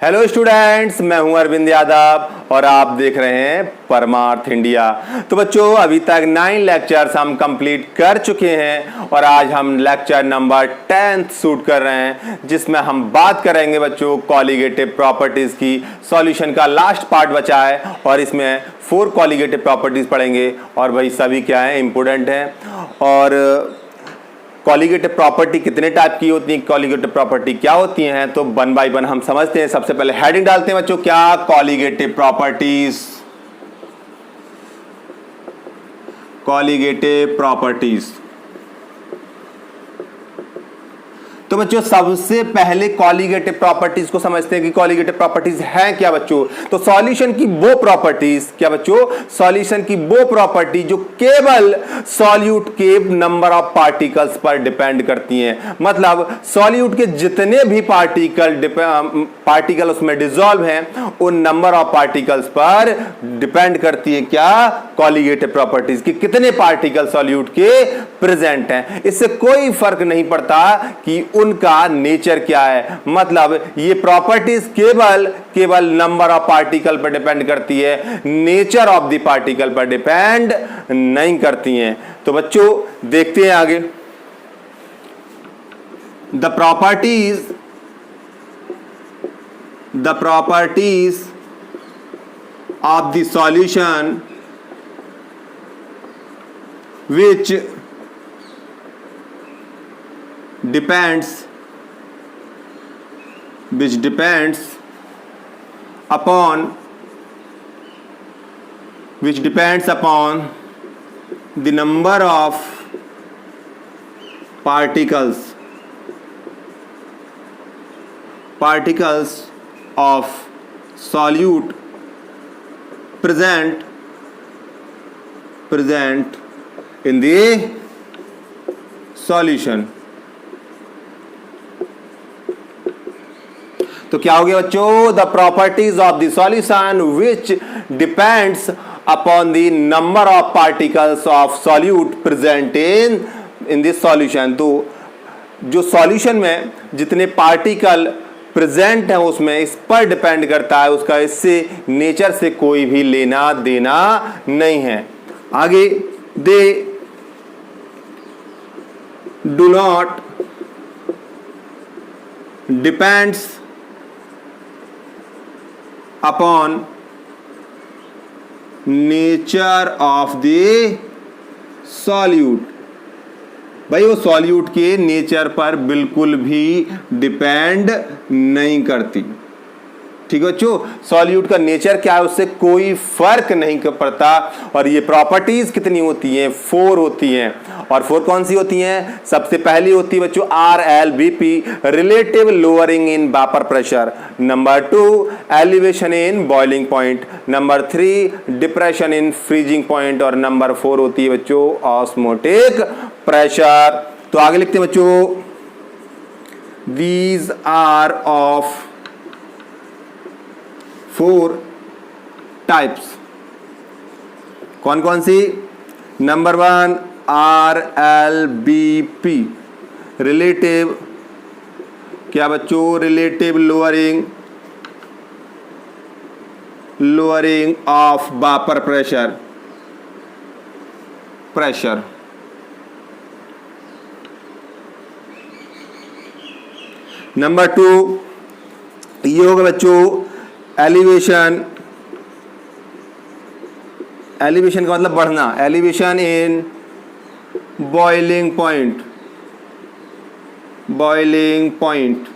Hello students, मैं हूं अरविंद यादव और आप देख रहे हैं परमार्थ इंडिया। तो बच्चों, अभी तक 9 लेक्चर्स हम कंप्लीट कर चुके हैं और आज हम लेक्चर नंबर 10 शूट कर रहे हैं, जिसमें हम बात करेंगे बच्चों कॉलिगेटिव प्रॉपर्टीज की। सॉल्यूशन का लास्ट पार्ट बचा है और इसमें 4 कॉलिगेटिव प्रॉपर्टीज पढ़ेंगे और भाई सभी क्या है, इंपोर्टेंट है। और कॉलिगेटिव प्रॉपर्टी कितने टाइप की होती है, कॉलिगेटिव प्रॉपर्टी क्या होती हैं, तो 1 बाय 1 हम समझते हैं। सबसे पहले हेडिंग डालते हैं बच्चों, क्या कॉलिगेटिव प्रॉपर्टीज। कॉलिगेटिव प्रॉपर्टीज तो बच्चों सबसे पहले कॉलिगेटिव प्रॉपर्टीज को समझते हैं कि कॉलिगेटिव प्रॉपर्टीज हैं क्या बच्चों। तो सॉल्यूशन की वो प्रॉपर्टीज क्या बच्चों, सॉल्यूशन की वो प्रॉपर्टी जो केवल सॉल्यूट के नंबर ऑफ पार्टिकल्स पर डिपेंड करती हैं। मतलब सॉल्यूट के जितने भी पार्टिकल उसमें डिसॉल्व हैं उन नंबर ऑफ पार्टिकल्स पर डिपेंड करती है क्या, कॉलिगेटिव प्रॉपर्टीज कि कितने पार्टिकल सॉल्यूट के प्रेजेंट हैं। इससे कोई फर्क नहीं पड़ता कि उनका नेचर क्या है। मतलब ये प्रॉपर्टीज केवल नंबर ऑफ पार्टिकल पर डिपेंड करती है, नेचर ऑफ द पार्टिकल पर डिपेंड नहीं करती हैं। तो बच्चों देखते हैं आगे। The properties of the solution which depends upon the number of particles of solute present in the solution। तो क्या हो गया बच्चों, the properties of the solution which depends upon the number of particles of solute present in this solution. तो जो solution में जितने particle present है उसमें इस पर डिपेंड करता है, उसका इससे नेचर से कोई भी लेना देना नहीं है। आगे, दे do not depends upon nature of the solute। भाई वो सॉल्यूट के नेचर पर बिल्कुल भी डिपेंड नहीं करती। ठीक है बच्चों, सॉल्यूट का नेचर क्या है उससे कोई फर्क नहीं पड़ता। और ये प्रॉपर्टीज कितनी होती हैं, 4 होती हैं। और 4 कौन सी होती हैं, सबसे पहली होती है बच्चों RLBP, relative lowering in vapour pressure. Number 2 elevation in boiling point. Number 3 depression in freezing point. और नंबर 4 होती है बच्चों ऑस्मोटिक प्रेशर। तो आगे लिखते हैं बच्चों, दीज आर ऑफ 4 टाइप्स। कौन कौन सी, नंबर 1 RLBP, रिलेटिव क्या बच्चों, relative lowering of vapour pressure. Number 2 ये होगा बच्चों एलिवेशन का मतलब बढ़ना, एलिवेशन इन बॉइलिंग पॉइंट।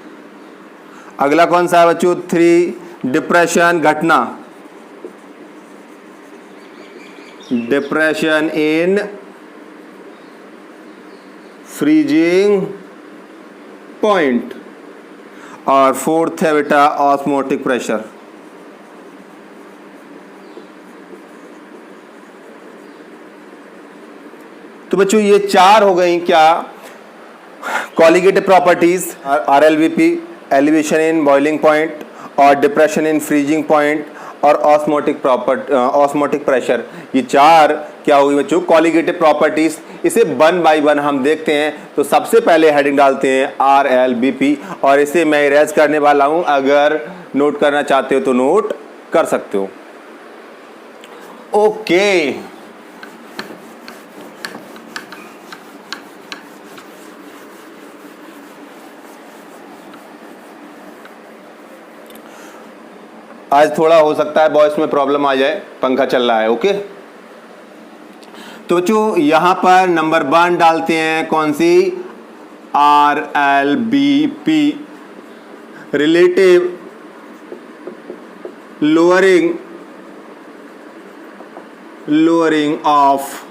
अगला कौन सा है बच्चों, 3 डिप्रेशन, घटना, डिप्रेशन इन फ्रीजिंग पॉइंट। और 4th है बेटा ऑस्मोटिक प्रेशर। तो बच्चों ये 4 हो गई क्या colligative properties, RLBP, elevation in boiling point और डिप्रेशन इन फ्रीजिंग पॉइंट और ऑस्मोटिक प्रेशर। ये 4 क्या होगी बच्चों, कॉलिगेटिव प्रॉपर्टीज। इसे 1 बाय 1 हम देखते हैं। तो सबसे पहले हेडिंग डालते हैं RLBP और इसे मैं इरेज करने वाला हूं, अगर नोट करना चाहते हो तो नोट कर सकते हो। ओके, आज थोड़ा हो सकता है वॉइस में प्रॉब्लम आ जाए, पंखा चल रहा है। ओके, तो बच्चों यहां पर नंबर 1 डालते हैं, कौन सी? RLBP, relative lowering of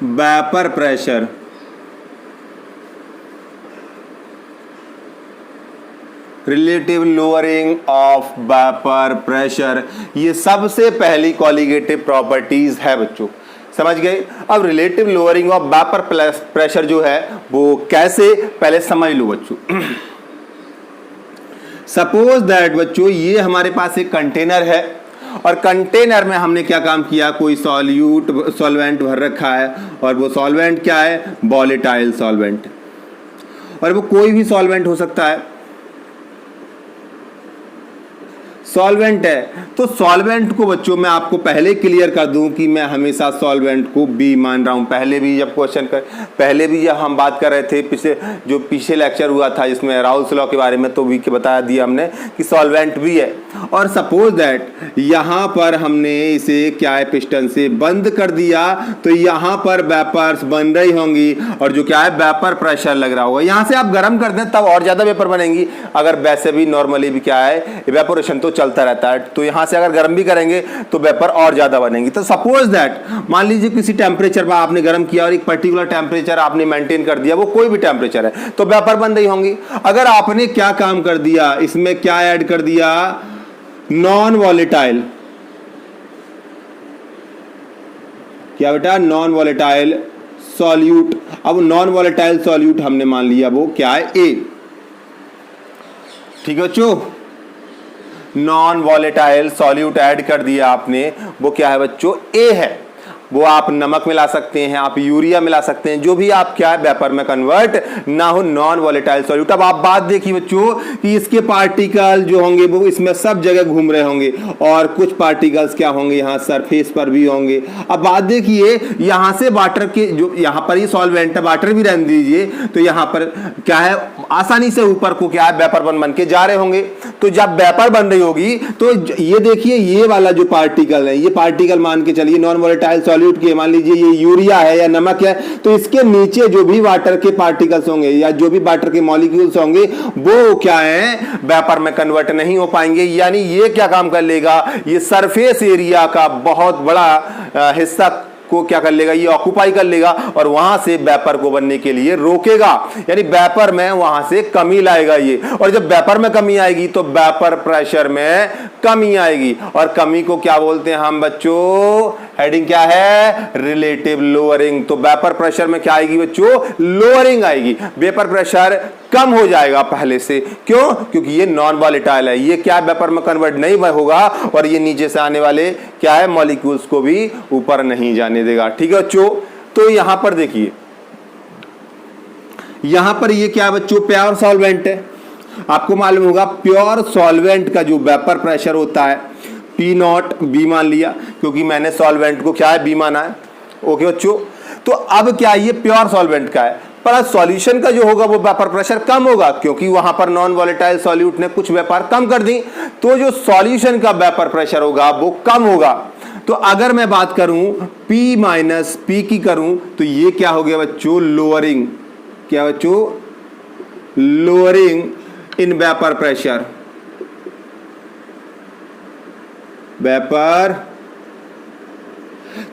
vapour pressure. Relative lowering of vapour pressure, ये सबसे पहली कॉलिगेटिव प्रॉपर्टीज है बच्चों, समझ गए। अब relative lowering of vapour pressure जो है वो कैसे, पहले समझ लो बच्चों। सपोज दैट बच्चों ये हमारे पास एक कंटेनर है और कंटेनर में हमने क्या काम किया, कोई सॉल्वेंट भर रखा है और वो सॉल्वेंट क्या है? वोलेटाइल सॉल्वेंट, और वो कोई भी सॉल्वेंट हो सकता है, सॉल्वेंट है। तो सॉल्वेंट को बच्चों मैं आपको पहले क्लियर कर दूं कि मैं हमेशा सॉल्वेंट को बी मान रहा हूं। पहले भी जब हम बात कर रहे थे पिछले लेक्चर हुआ था जिसमें राउल्स लॉ के बारे में, तो भी बता दिया हमने कि सॉल्वेंट भी है। और सपोज दैट यहां पर हमने इसे क्या है, पिस्टन से बंद कर दिया, तो यहां पर वेपर्स बन रही होंगी और जो क्या है, वेपर प्रेशर लग रहा होगा। यहां से आप गर्म कर दें तब और ज्यादा वेपर बनेंगी, अगर वैसे भी नॉर्मली भी क्या है, इवेपोरेशन तो चलता रहता है। तो यहां से अगर गर्म भी करेंगे तो वेपर और ज्यादा बनेंगी। तो सपोज दैट मान लीजिए किसी टेम्परेचर पर आपने गर्म किया और एक पर्टिकुलर टेम्परेचर आपने मेंटेन कर दिया, वो कोई भी टेम्परेचर है, तो वेपर बन रही होंगी। अगर आपने क्या काम कर दिया, इसमें क्या ऐड कर दिया, नॉन वॉलेटाइल, क्या बेटा, नॉन वॉलेटाइल सॉल्यूट। अब नॉन वॉलेटाइल सॉल्यूट हमने मान लिया वो क्या है, ए। ठीक है बच्चों, नॉन वॉलेटाइल सॉल्यूट ऐड कर दिया आपने, वो क्या है बच्चों, ए है। वो आप नमक मिला सकते हैं, आप यूरिया मिला सकते हैं, जो भी आप क्या है वेपर में कन्वर्ट ना हो, नॉन वॉलेटाइल सॉल्यूट। अब आप बात देखिए बच्चों कि इसके पार्टिकल जो होंगे वो इसमें सब जगह घूम रहे होंगे और कुछ पार्टिकल्स क्या होंगे, यहाँ सरफेस पर भी होंगे। अब बात देखिए, यहां से वाटर के जो यहाँ पर ही सॉल्वेंट है, वाटर भी रहने दीजिए, तो यहाँ पर क्या है, आसानी से ऊपर को क्या है, वेपर बन के जा रहे होंगे। तो जब वेपर बन रही होगी तो ये देखिए, ये वाला जो पार्टिकल है, ये पार्टिकल मान के चलिए नॉन वॉलेटाइल सॉल्यूट के, मान लीजिए ये यूरिया है या नमक है, तो इसके नीचे जो भी वाटर के पार्टिकल्स होंगे या जो भी वाटर के मॉलिक्यूल्स होंगे वो क्या है, वेपर में कन्वर्ट नहीं हो पाएंगे। यानी ये क्या काम कर लेगा, ये सरफेस एरिया का बहुत बड़ा हिस्सा को क्या कर लेगा, ये ऑक्युपाई कर लेगा और वहां से वेपर को बनने के लिए रोकेगा। यानी वेपर में वहां से कमी लाएगा ये, और जब वेपर में कमी आएगी तो वेपर प्रेशर में कमी आएगी। और कमी को क्या बोलते हैं हम बच्चों, हेडिंग क्या है, रिलेटिव लोअरिंग। तो वेपर प्रेशर में क्या आएगी बच्चों, लोअरिंग आएगी, वेपर प्रेशर कम हो जाएगा पहले से। क्यों? क्योंकि ये नॉन वॉलेटाइल है, ये क्या वेपर में कन्वर्ट नहीं होगा और ये नीचे से आने वाले क्या है, मॉलिक्यूल्स को भी ऊपर नहीं जाने देगा। ठीक है बच्चों, तो यहां पर देखिए, यहां पर ये क्या बच्चों, प्योर सॉल्वेंट है। आपको मालूम होगा प्योर सॉल्वेंट का जो वेपर प्रेशर होता है, पी नॉट बी मान लिया, क्योंकि मैंने सॉल्वेंट को क्या है, बी माना है। ओके बच्चों, तो अब क्या ये प्योर सॉल्वेंट का है, पर सॉल्यूशन का जो होगा वो वेपर प्रेशर कम होगा, क्योंकि वहां पर नॉन वॉलेटाइल सॉल्यूट ने कुछ वेपर कम कर दी, तो जो सॉल्यूशन का वेपर प्रेशर होगा वो कम होगा। तो अगर मैं बात करूं P माइनस P की करूं, तो ये क्या हो गया बच्चों, लोअरिंग। क्या बच्चों, lowering in vapour pressure, vapour.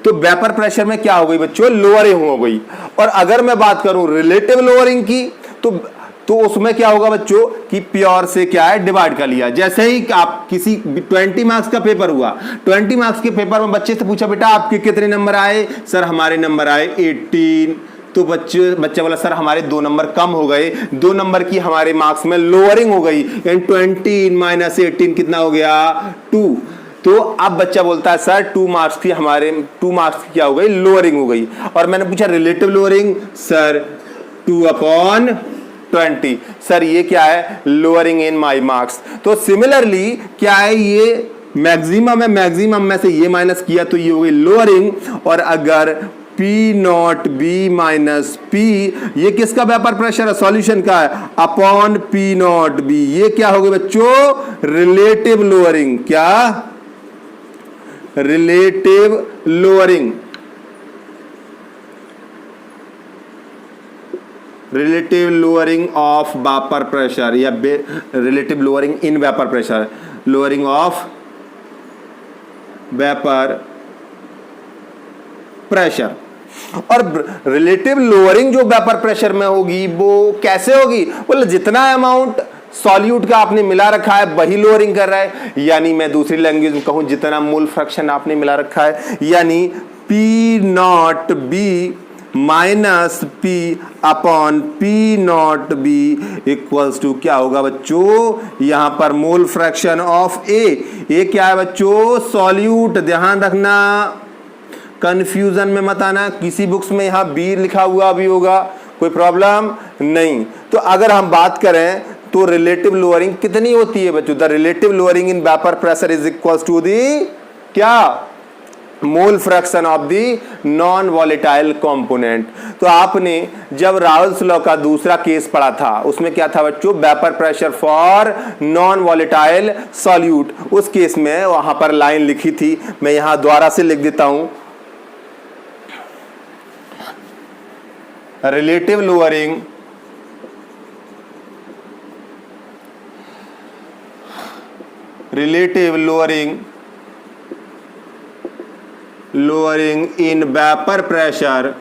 तो वेपर प्रेशर में क्या हो गई बच्चों, लोअरिंग हो गई। और अगर मैं बात करूं रिलेटिव लोअरिंग की, तो उसमें क्या होगा बच्चों कि प्योर से क्या है, डिवाइड कर लिया। जैसे ही आप किसी 20 मार्क्स का पेपर हुआ, 20 मार्क्स के पेपर में बच्चे से पूछा, बेटा आपके कितने नंबर आए, सर हमारे नंबर आए 18। तो बच्चा बोला सर हमारे 2 नंबर कम हो गए, 2 नंबर की हमारे मार्क्स में लोअरिंग हो गई, यानी 20 माइनस 18 कितना हो गया, 2। तो अब बच्चा बोलता है सर 2 मार्क्स की हमारे 2 मार्क्स की क्या हो गई, लोअरिंग हो गई। और मैंने पूछा रिलेटिव लोअरिंग, सर 2/20। सर ये क्या है, लोअरिंग इन माई मार्क्स। तो सिमिलरली क्या है, ये मैक्सिमम है, मैक्सिमम में से ये माइनस किया तो ये हो गई लोअरिंग। और अगर P not B minus P, ये किसका वेपर प्रेशर है, सॉल्यूशन का है, अपॉन P नॉट बी, ये क्या हो गई बच्चों, रिलेटिव लोअरिंग। क्या, relative lowering, relative lowering of vapour pressure या relative lowering in vapour pressure, lowering of vapour pressure. और रिलेटिव लोअरिंग जो वेपर प्रेशर में होगी वो कैसे होगी, बोले जितना अमाउंट सॉल्यूट का आपने मिला रखा है वही लोअरिंग कर रहा है, यानी मैं दूसरी लैंग्वेज में कहूं जितना मोल फ्रैक्शन आपने मिला रखा है, यानी P not B minus P upon P not B equals to क्या होगा बच्चों, यहां पर मोल फ्रैक्शन ऑफ ए क्या है बच्चों, सॉल्यूट। ध्यान रखना, कंफ्यूजन में मत आना, किसी बुक्स में यहां बी लिखा हुआ भी होगा, कोई प्रॉब्लम नहीं। तो अगर हम बात करें तो रिलेटिव लोअरिंग कितनी होती है बच्चों, the relative lowering in vapour pressure is equals to the क्या, mole fraction of the non volatile component. तो आपने जब राउल्स लॉ का दूसरा केस पढ़ा था उसमें क्या था बच्चों, vapour pressure for non volatile solute, उस केस में वहां पर लाइन लिखी थी, मैं यहां दोबारा से लिख देता हूं, relative lowering in vapor pressure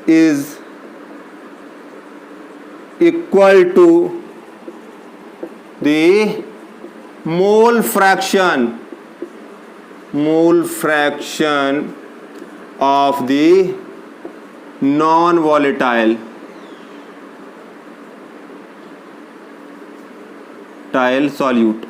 is equal to the mole fraction of the non-volatile solute।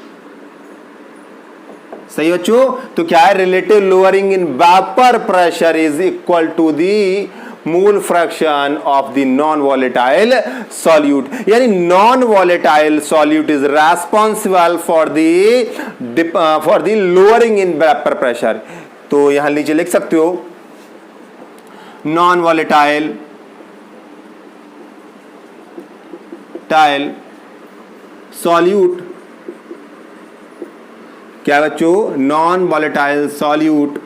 सही बच्चों, तो क्या है, relative lowering in vapour pressure is equal to the mole fraction of the non volatile solute, यानी non volatile solute is responsible for the lowering in vapour pressure. तो यहां नीचे लिख सकते हो नॉन वॉलेटाइल सॉल्यूट, क्या बच्चों, non volatile solute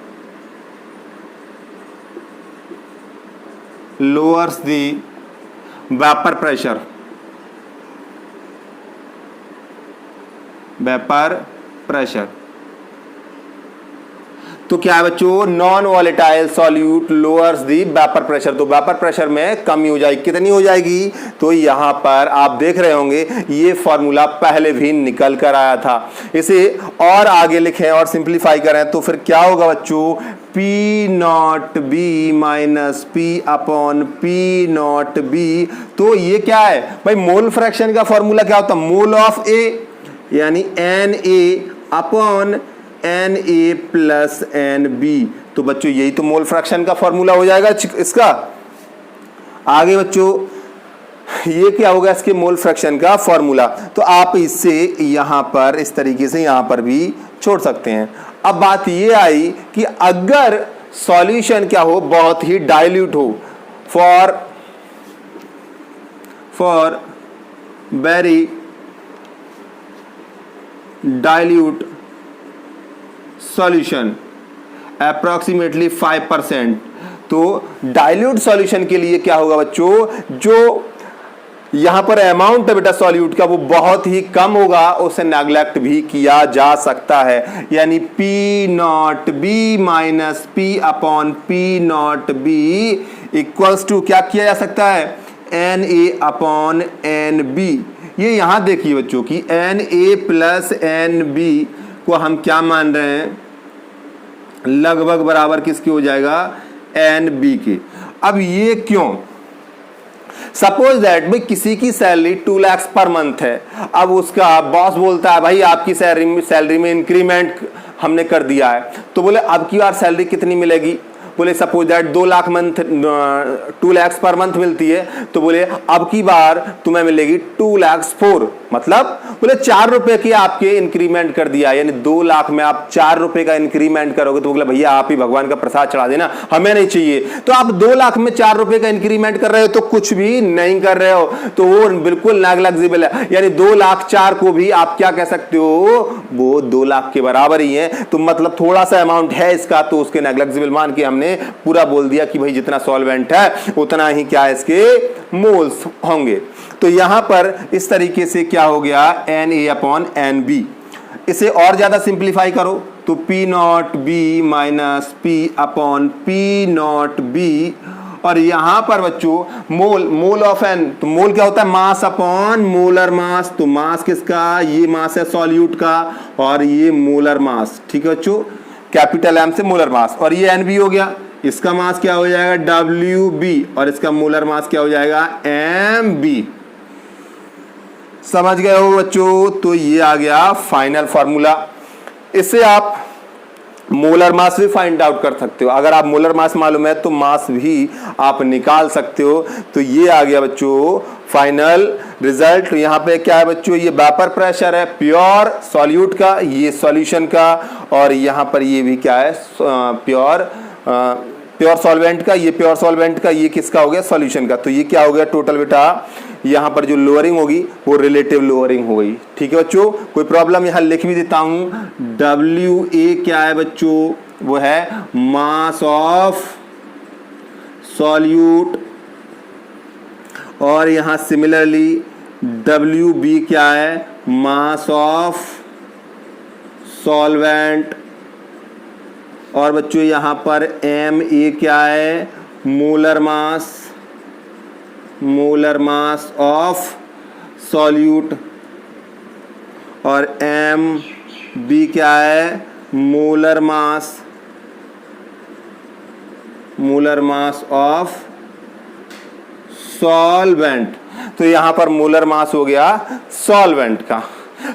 lowers the vapor pressure तो क्या है बच्चों, नॉन वॉलेटाइल सॉल्यूट लोअर्स दी वेपर प्रेशर। तो वेपर प्रेशर में कमी हो जाएगी, कितनी हो जाएगी, तो यहां पर आप देख रहे होंगे ये फॉर्मूला पहले भी निकल कर आया था। इसे और आगे लिखें और सिंप्लीफाई करें तो फिर क्या होगा बच्चों, P not B minus P upon P not B. तो ये क्या है भाई, मोल फ्रैक्शन का फॉर्मूला क्या होता है, मोल ऑफ A यानी Na upon Na plus Nb। तो बच्चों यही तो मोल फ्रैक्शन का फॉर्मूला हो जाएगा इसका। आगे बच्चों ये क्या होगा, इसके मोल फ्रैक्शन का फॉर्मूला। तो आप इससे यहां पर इस तरीके से यहां पर भी छोड़ सकते हैं। अब बात ये आई कि अगर सॉल्यूशन क्या हो, बहुत ही डाइल्यूट हो, for very dilute solution approximately 5%। तो डाइल्यूट सॉल्यूशन के लिए क्या होगा बच्चों, जो यहां पर अमाउंट है बेटा सॉल्यूट का वो बहुत ही कम होगा, उसे नेग्लेक्ट भी किया जा सकता है, यानी P not B minus P upon P not B equals to क्या किया जा सकता है, Na अपॉन Nb। ये यहां देखिए बच्चों कि Na प्लस Nb को हम क्या मान रहे हैं, लगभग बराबर किसके हो जाएगा, Nb के। अब ये क्यों, सपोज दैट भाई किसी की सैलरी 2 लाख पर मंथ है, अब उसका बॉस बोलता है भाई आपकी सैलरी में इंक्रीमेंट हमने कर दिया है, तो बोले अब की बार सैलरी कितनी मिलेगी, बोले suppose that 2 lakh per month मिलती है, तो बोले अब की बार तुम्हें मिलेगी 2 लाख 4, मतलब बोले 4 रुपए की आपके इंक्रीमेंट कर दिया, यानी 2 लाख में आप 4 रुपए का इंक्रीमेंट करोगे, तो बोले भैया आप ही भगवान का प्रसाद चढ़ा देना, हमें नहीं चाहिए। तो आप 2 लाख में 4 रुपए का इंक्रीमेंट कर रहे हो तो कुछ भी नहीं कर रहे हो, तो वो बिल्कुल नेग्लिजिबल है, यानी 2 लाख 4 को भी आप क्या कह सकते हो, वो 2 लाख के बराबर ही है, तो मतलब थोड़ा सा अमाउंट है इसका, तो उसके नेग्लिजिबल मान के हमने पूरा बोल दिया कि भाई जितना सॉल्वेंट है उतना ही क्या है इसके मोल्स होंगे। तो यहां पर इस तरीके से क्या हो गया Na/NB। इसे और ज्यादा सिंप्लीफाई करो तो P0B माइनस P/P0B, और यहां पर बच्चों मोल ऑफ एन, तो मोल क्या होता है मास अपॉन मोलर मास, तो मास किसका, ये मास है सॉल्यूट का और ये मोलर मास, ठीक है बच्चों, कैपिटल एम से मोलर मास, और ये एनबी हो गया, इसका मास क्या हो जाएगा WB और इसका मोलर मास क्या हो जाएगा MB। समझ गए हो बच्चों, तो ये आ गया फाइनल फार्मूला। इससे आप मोलर मास भी फाइंड आउट कर सकते हो, अगर आप मोलर मास मालूम है तो मास भी आप निकाल सकते हो। तो ये आ गया बच्चों फाइनल रिजल्ट। यहाँ पे क्या है बच्चों, ये वेपर प्रेशर है प्योर सॉल्यूट का, ये सॉल्यूशन का, और यहाँ पर ये भी क्या है प्योर सॉल्वेंट का, ये प्योर सॉल्वेंट का, ये किसका हो गया सॉल्यूशन का। तो ये क्या हो गया टोटल बेटा, यहाँ पर जो लोअरिंग होगी वो रिलेटिव लोअरिंग हो गई, ठीक है बच्चों। कोई प्रॉब्लम, यहाँ लिख भी देता हूँ, WA क्या है बच्चों, वो है मास ऑफ सॉल्यूट, और यहाँ सिमिलरली WB क्या है मास ऑफ सॉल्वेंट, और बच्चों यहाँ पर MA क्या है मोलर मास ऑफ सॉल्यूट, और MB क्या है मोलर मास ऑफ सॉल्वेंट। तो यहां पर मोलर मास हो गया सॉल्वेंट का।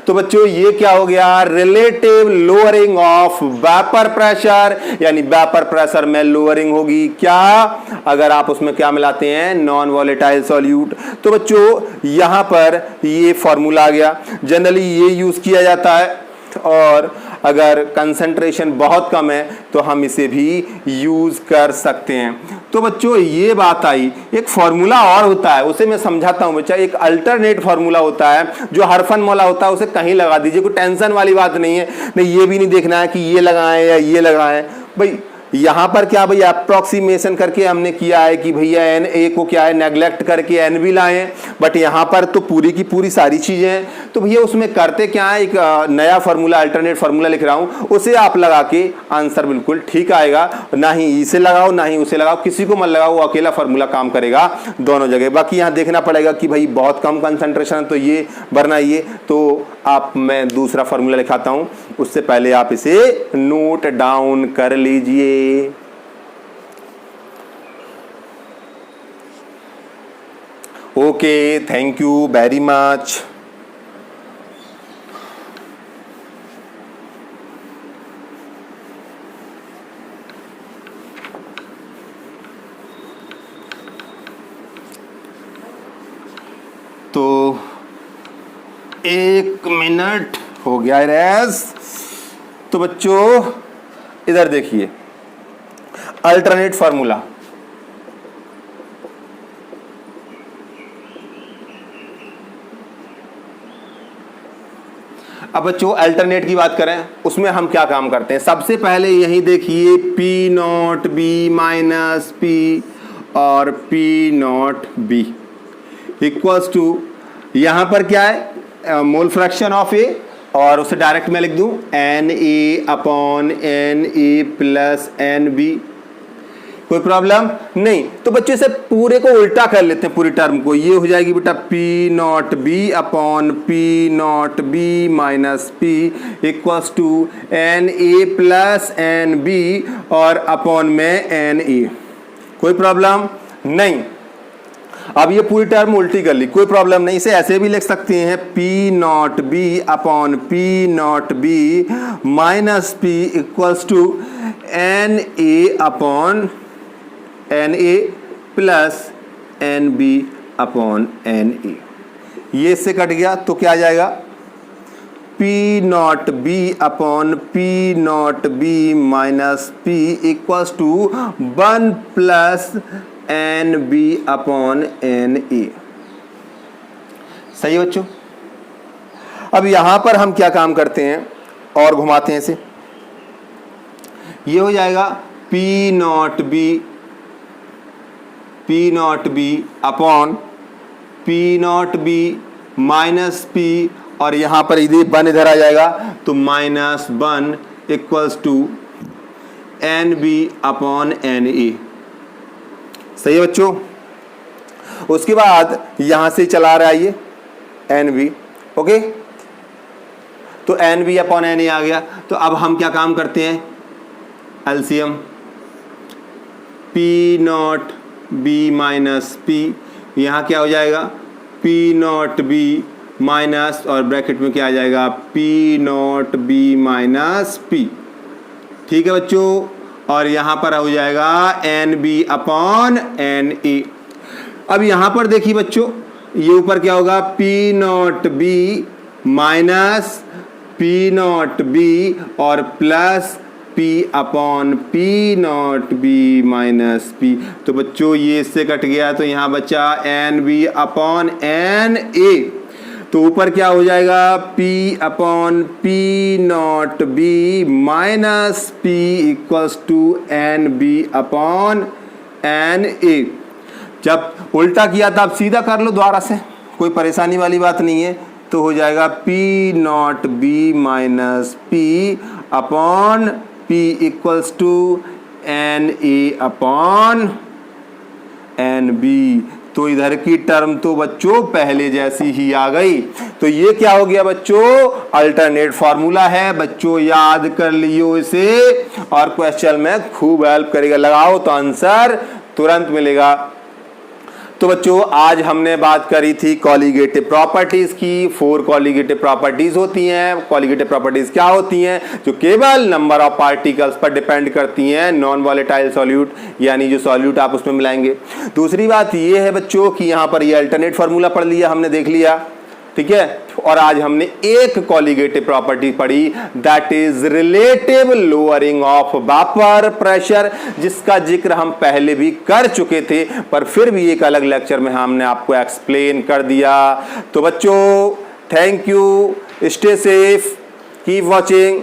तो बच्चों ये क्या हो गया, relative lowering of vapour pressure, यानी वेपर प्रेशर में लोअरिंग होगी क्या, अगर आप उसमें क्या मिलाते हैं नॉन वॉलेटाइल सॉल्यूट। तो बच्चों यहां पर ये फॉर्मूला आ गया, जनरली ये यूज किया जाता है, और अगर कंसंट्रेशन बहुत कम है तो हम इसे भी यूज कर सकते हैं। तो बच्चों ये बात आई, एक फॉर्मूला और होता है, उसे मैं समझाता हूं बच्चा। एक अल्टरनेट फॉर्मूला होता है जो हरफन मौला होता है, उसे कहीं लगा दीजिए, कोई टेंशन वाली बात नहीं है। नहीं ये भी नहीं देखना है कि ये लगाएं या ये लगाएं, भाई यहां पर क्या भाई अप्रोक्सीमेशन करके हमने किया है कि भैया Na को क्या है नेग्लेक्ट करके NB लाएं, बट यहां पर तो पूरी की पूरी सारी चीजें हैं। तो भैया उसमें करते क्या है, एक नया फार्मूला अल्टरनेट फार्मूला लिख रहा हूं, उसे आप लगा के आंसर बिल्कुल ठीक आएगा। ना ही इसे लगाओ ना ही उसे लगाओ, किसी को मत लगाओ, वो अकेला फार्मूला काम करेगा दोनों जगह। बाकी यहाँ देखना पड़ेगा कि भाई बहुत कम कंसंट्रेशन तो ये वरना ये, तो आप मैं दूसरा फार्मूला लिखाता हूं, उससे पहले आप इसे नोट डाउन कर लीजिए। Okay, thank you very much. तो 1 मिनट हो गया रेस। तो बच्चों इधर देखिए अल्टरनेट फार्मूला, अब बच्चों अल्टरनेट की बात करें उसमें हम क्या काम करते हैं। सबसे पहले यही देखिए P0B माइनस P और P0B इक्वल्स टू, यहां पर क्या है मोल फ्रैक्शन ऑफ A, और उसे डायरेक्ट में लिख दूं Na/Na प्लस NB। कोई प्रॉब्लम नहीं। तो बच्चों इसे पूरे को उल्टा कर लेते हैं, पूरी टर्म को, ये हो जाएगी बेटा P0B upon P0B minus P equals to Na plus NB और अपॉन में Na। कोई प्रॉब्लम नहीं। अब ये पूरी टर्म उल्टी कर ली, कोई प्रॉब्लम नहीं, इसे ऐसे भी लिख सकते हैं P not B upon P not B minus P equals to N A upon N A plus N B upon N A. ये इससे कट गया तो क्या आ जाएगा, P not B upon P not B minus P equals to 1 plus N B upon N A. सही है बच्चों। अब यहां पर हम क्या काम करते हैं और घुमाते हैं इसे, ये हो जाएगा P not B upon P not B minus P, और यहां पर वन इधर आ जाएगा तो -1 equals to N B upon N A. सही है बच्चों। उसके बाद यहां से चला रहा है ये एन बी, ओके, तो N B upon N A आ गया। तो अब हम क्या काम करते हैं, LCM, P not B minus P, यहाँ क्या हो जाएगा पी नॉट बी माइनस और ब्रैकेट में क्या आ जाएगा P not B minus P. ठीक है बच्चों, और यहाँ पर हो जाएगा N B upon N A. अब यहाँ पर देखिए बच्चों, ये ऊपर क्या होगा P not B minus P not B और plus P upon P not B minus P. तो बच्चों ये इससे कट गया तो यहाँ बचा N B upon N A. तो ऊपर क्या हो जाएगा P upon P not B minus P equals to N B upon N A. जब उल्टा किया था आप सीधा कर लो दोबारा से, कोई परेशानी वाली बात नहीं है। तो हो जाएगा P not B minus P upon P equals to N A upon N B. तो इधर की टर्म तो बच्चों पहले जैसी ही आ गई। तो ये क्या हो गया बच्चों, अल्टरनेट फॉर्मूला है। बच्चों याद कर लियो इसे और क्वेश्चन में खूब हेल्प करेगा, लगाओ तो आंसर तुरंत मिलेगा। तो बच्चों आज हमने बात करी थी कॉलिगेटिव प्रॉपर्टीज की। 4 कॉलिगेटिव प्रॉपर्टीज होती हैं। कॉलिगेटिव प्रॉपर्टीज क्या होती हैं, जो केवल नंबर ऑफ पार्टिकल्स पर डिपेंड करती हैं, नॉन वॉलेटाइल सॉल्यूट, यानी जो सॉल्यूट आप उसमें मिलाएंगे। दूसरी बात ये है बच्चों कि यहाँ पर ये अल्टरनेट फार्मूला पढ़ लिया हमने, देख लिया, ठीक है। और आज हमने एक कॉलिगेटिव प्रॉपर्टी पढ़ी, that is relative lowering of vapour pressure, जिसका जिक्र हम पहले भी कर चुके थे, पर फिर भी एक अलग लेक्चर में हमने आपको एक्सप्लेन कर दिया। तो बच्चों thank you, stay safe, keep watching.